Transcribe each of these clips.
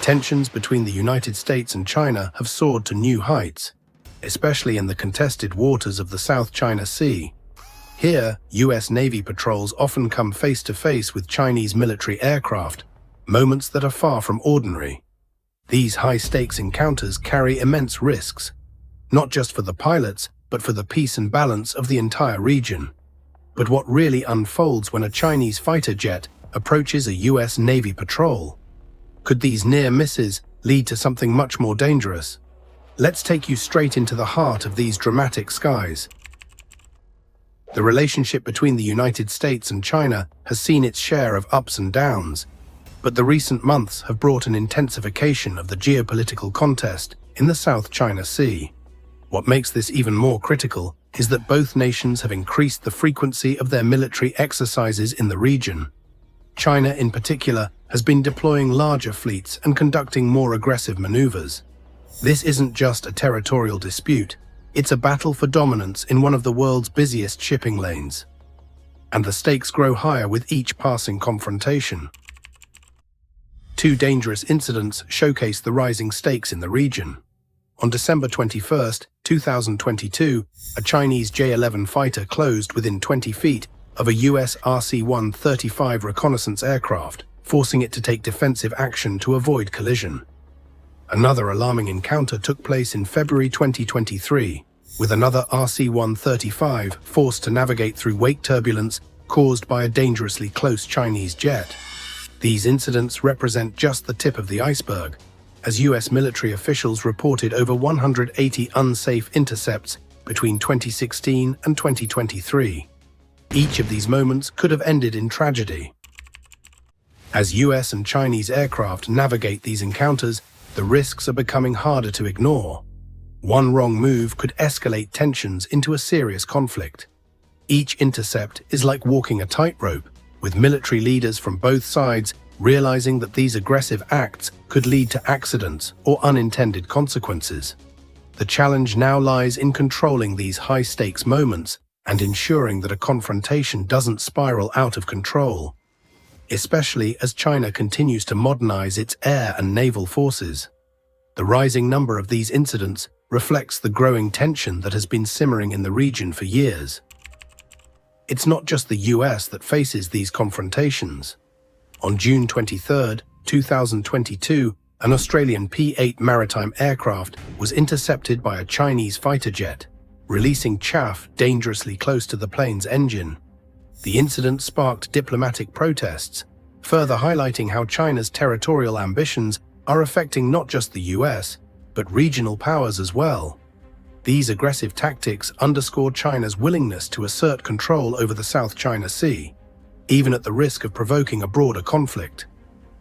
Tensions between the United States and China have soared to new heights, especially in the contested waters of the South China Sea. Here, U.S. Navy patrols often come face to face with Chinese military aircraft, moments that are far from ordinary. These high-stakes encounters carry immense risks, not just for the pilots, but for the peace and balance of the entire region. But what really unfolds when a Chinese fighter jet approaches a U.S. Navy patrol? Could these near misses lead to something much more dangerous? Let's take you straight into the heart of these dramatic skies. The relationship between the United States and China has seen its share of ups and downs, but the recent months have brought an intensification of the geopolitical contest in the South China Sea. What makes this even more critical is that both nations have increased the frequency of their military exercises in the region. China, in particular, has been deploying larger fleets and conducting more aggressive maneuvers. This isn't just a territorial dispute, it's a battle for dominance in one of the world's busiest shipping lanes. And the stakes grow higher with each passing confrontation. Two dangerous incidents showcase the rising stakes in the region. On December 21, 2022, a Chinese J-11 fighter closed within 20 feet of a US RC-135 reconnaissance aircraft, forcing it to take defensive action to avoid collision. Another alarming encounter took place in February 2023, with another RC-135 forced to navigate through wake turbulence caused by a dangerously close Chinese jet. These incidents represent just the tip of the iceberg, as US military officials reported over 180 unsafe intercepts between 2016 and 2023. Each of these moments could have ended in tragedy. As US and Chinese aircraft navigate these encounters, the risks are becoming harder to ignore. One wrong move could escalate tensions into a serious conflict. Each intercept is like walking a tightrope, with military leaders from both sides realizing that these aggressive acts could lead to accidents or unintended consequences. The challenge now lies in controlling these high-stakes moments and ensuring that a confrontation doesn't spiral out of control, especially as China continues to modernize its air and naval forces. The rising number of these incidents reflects the growing tension that has been simmering in the region for years. It's not just the US that faces these confrontations. On June 23, 2022, an Australian P-8 maritime aircraft was intercepted by a Chinese fighter jet, releasing chaff dangerously close to the plane's engine. The incident sparked diplomatic protests, further highlighting how China's territorial ambitions are affecting not just the US, but regional powers as well. These aggressive tactics underscore China's willingness to assert control over the South China Sea, even at the risk of provoking a broader conflict.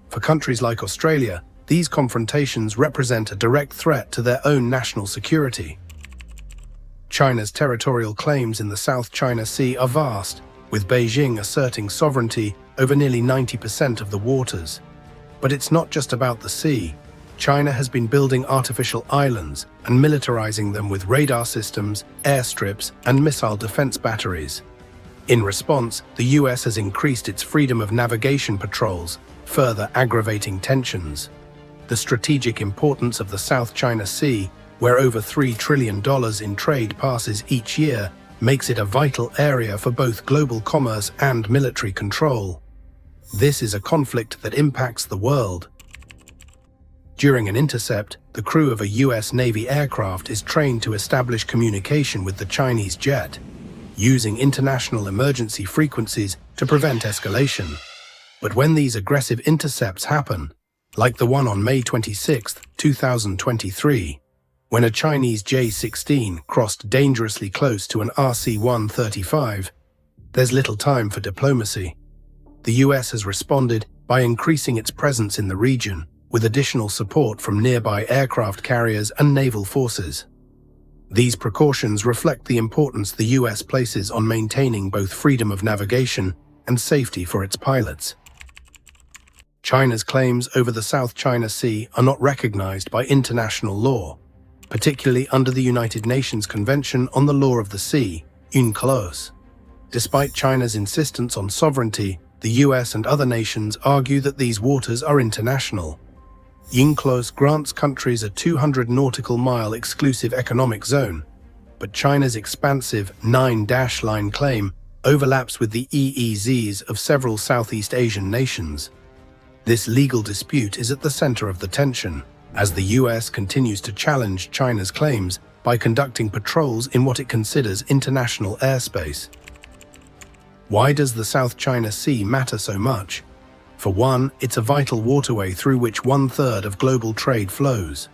For countries like Australia, these confrontations represent a direct threat to their own national security. China's territorial claims in the South China Sea are vast, with Beijing asserting sovereignty over nearly 90% of the waters. But it's not just about the sea. China has been building artificial islands and militarizing them with radar systems, airstrips, and missile defense batteries. In response, the US has increased its freedom of navigation patrols, further aggravating tensions. The strategic importance of the South China Sea, where over $3 trillion in trade passes each year, makes it a vital area for both global commerce and military control. This is a conflict that impacts the world. During an intercept, the crew of a US Navy aircraft is trained to establish communication with the Chinese jet, using international emergency frequencies to prevent escalation. But when these aggressive intercepts happen, like the one on May 26, 2023, when a Chinese J-16 crossed dangerously close to an RC-135, there's little time for diplomacy. The US has responded by increasing its presence in the region, with additional support from nearby aircraft carriers and naval forces. These precautions reflect the importance the US places on maintaining both freedom of navigation and safety for its pilots. China's claims over the South China Sea are not recognized by international law, particularly under the United Nations Convention on the Law of the Sea, UNCLOS. Despite China's insistence on sovereignty, the US and other nations argue that these waters are international. UNCLOS grants countries a 200 nautical mile exclusive economic zone, but China's expansive 9-line claim overlaps with the EEZs of several Southeast Asian nations. This legal dispute is at the center of the tension, as the US continues to challenge China's claims by conducting patrols in what it considers international airspace. Why does the South China Sea matter so much? For one, it's a vital waterway through which 1/3 of global trade flows.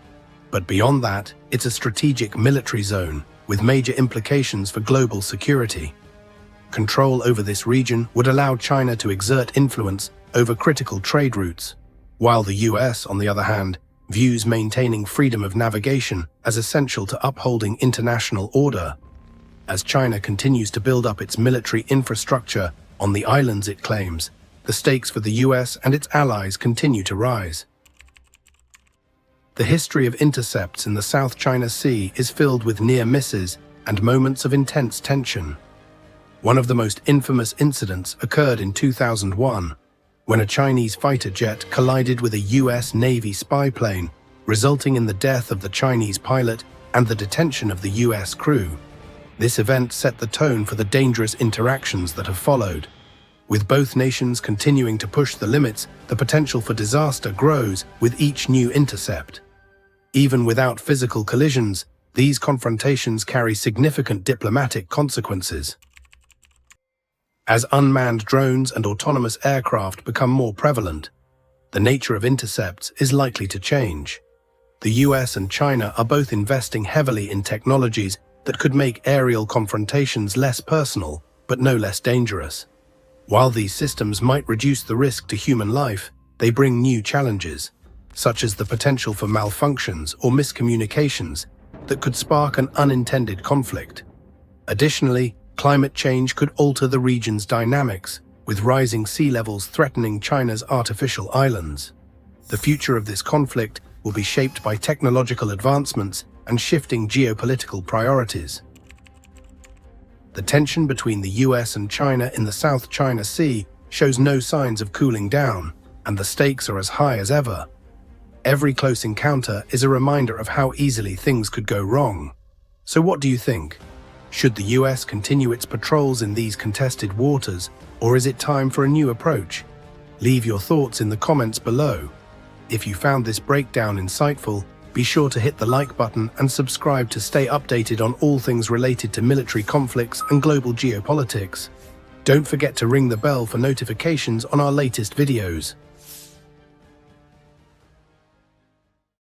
But beyond that, it's a strategic military zone with major implications for global security. Control over this region would allow China to exert influence over critical trade routes, while the US, on the other hand, views maintaining freedom of navigation as essential to upholding international order. As China continues to build up its military infrastructure on the islands it claims, the stakes for the US and its allies continue to rise. The history of intercepts in the South China Sea is filled with near misses and moments of intense tension. One of the most infamous incidents occurred in 2001, when a Chinese fighter jet collided with a US Navy spy plane, resulting in the death of the Chinese pilot and the detention of the US crew. This event set the tone for the dangerous interactions that have followed. With both nations continuing to push the limits, the potential for disaster grows with each new intercept. Even without physical collisions, these confrontations carry significant diplomatic consequences. As unmanned drones and autonomous aircraft become more prevalent, the nature of intercepts is likely to change. The US and China are both investing heavily in technologies that could make aerial confrontations less personal, but no less dangerous. While these systems might reduce the risk to human life, they bring new challenges, such as the potential for malfunctions or miscommunications that could spark an unintended conflict. Additionally, climate change could alter the region's dynamics, with rising sea levels threatening China's artificial islands. The future of this conflict will be shaped by technological advancements and shifting geopolitical priorities. The tension between the US and China in the South China Sea shows no signs of cooling down, and the stakes are as high as ever. Every close encounter is a reminder of how easily things could go wrong. So what do you think? Should the US continue its patrols in these contested waters, or is it time for a new approach? Leave your thoughts in the comments below. If you found this breakdown insightful, be sure to hit the like button and subscribe to stay updated on all things related to military conflicts and global geopolitics. Don't forget to ring the bell for notifications on our latest videos.